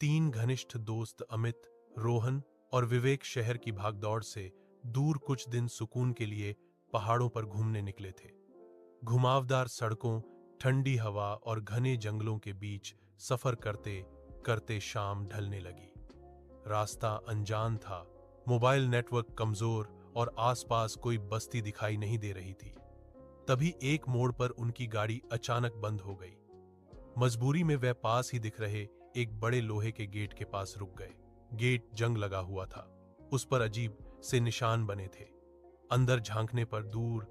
तीन घनिष्ठ दोस्त अमित, रोहन और विवेक शहर की भागदौड़ से दूर कुछ दिन सुकून के लिए पहाड़ों पर घूमने निकले थे। घुमावदार सड़कों, ठंडी हवा और घने जंगलों के बीच सफर करते करते शाम ढलने लगी। रास्ता अनजान था, मोबाइल नेटवर्क कमजोर और आसपास कोई बस्ती दिखाई नहीं दे रही थी। तभी एक मोड़ पर उनकी गाड़ी अचानक बंद हो गई। मजबूरी में वह पास ही दिख रहे एक बड़े लोहे के गेट के पास रुक गए। गेट जंग लगा हुआ था, उस पर अजीब से निशान बने थे। अंदर झांकने पर दूर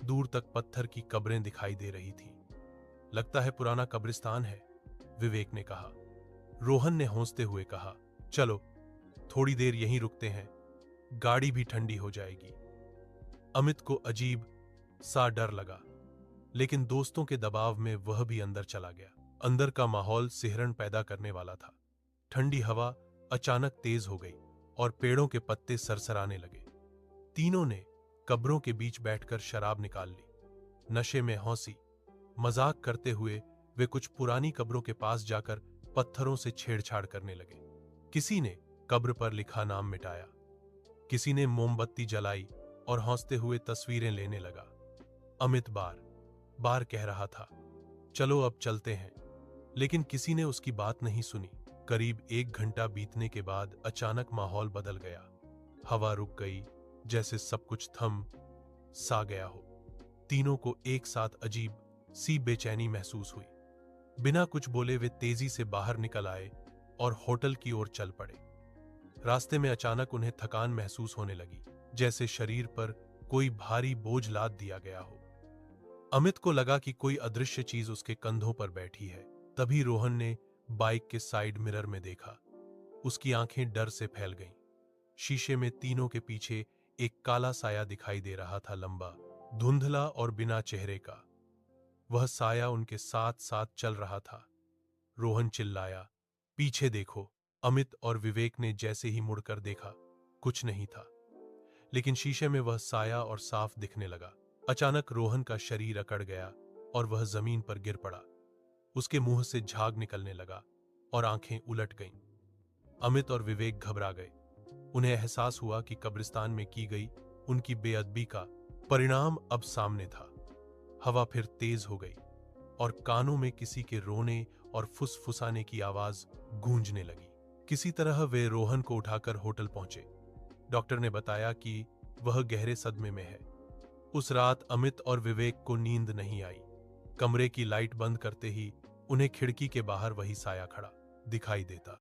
दूर तक पत्थर की कब्रें दिखाई दे रही थीं। लगता है पुराना कब्रिस्तान है, विवेक ने कहा। रोहन ने हंसते हुए कहा, चलो थोड़ी देर यहीं रुकते हैं, गाड़ी भी ठंडी हो जाएगी। अमित को अजीब सा डर लगा, लेकिन दोस्तों के दबाव में वह भी अंदर चला गया। अंदर का माहौल सिहरन पैदा करने वाला था। ठंडी हवा अचानक तेज हो गई और पेड़ों के पत्ते सरसराने लगे। तीनों ने कब्रों के बीच बैठकर शराब निकाल ली। नशे में हौसी मजाक करते हुए वे कुछ पुरानी कब्रों के पास जाकर पत्थरों से छेड़छाड़ करने लगे। किसी ने कब्र पर लिखा नाम मिटाया, किसी ने मोमबत्ती जलाई और हंसते हुए तस्वीरें लेने लगा। अमित बार बार कह रहा था, चलो अब चलते हैं, लेकिन किसी ने उसकी बात नहीं सुनी। करीब 1 घंटा बीतने के बाद अचानक माहौल बदल गया। हवा रुक गई, जैसे सब कुछ थम सा गया हो। तीनों को एक साथ अजीब सी बेचैनी महसूस हुई। बिना कुछ बोले वे तेजी से बाहर निकल आए और होटल की ओर चल पड़े। रास्ते में अचानक उन्हें थकान महसूस होने लगी, जैसे शरीर पर कोई भारी बोझ लाद दिया गया हो। अमित को लगा कि कोई अदृश्य चीज उसके कंधों पर बैठी है। तभी रोहन ने बाइक के साइड मिरर में देखा। उसकी आंखें डर से फैल गईं। शीशे में तीनों के पीछे एक काला साया दिखाई दे रहा था, लंबा, धुंधला और बिना चेहरे का। वह साया उनके साथ साथ चल रहा था। रोहन चिल्लाया, पीछे देखो। अमित और विवेक ने जैसे ही मुड़कर देखा, कुछ नहीं था, लेकिन शीशे में वह साया और साफ दिखने लगा। अचानक रोहन का शरीर अकड़ गया और वह जमीन पर गिर पड़ा। उसके मुंह से झाग निकलने लगा और आंखें उलट गईं। अमित और विवेक घबरा गए। उन्हें एहसास हुआ कि कब्रिस्तान में की गई उनकी बेअदबी का परिणाम अब सामने था। हवा फिर तेज हो गई और कानों में किसी के रोने और फुसफुसाने की आवाज गूंजने लगी। किसी तरह वे रोहन को उठाकर होटल पहुंचे। डॉक्टर ने बताया कि वह गहरे सदमे में है। उस रात अमित और विवेक को नींद नहीं आई। कमरे की लाइट बंद करते ही उन्हें खिड़की के बाहर वही साया खड़ा दिखाई देता।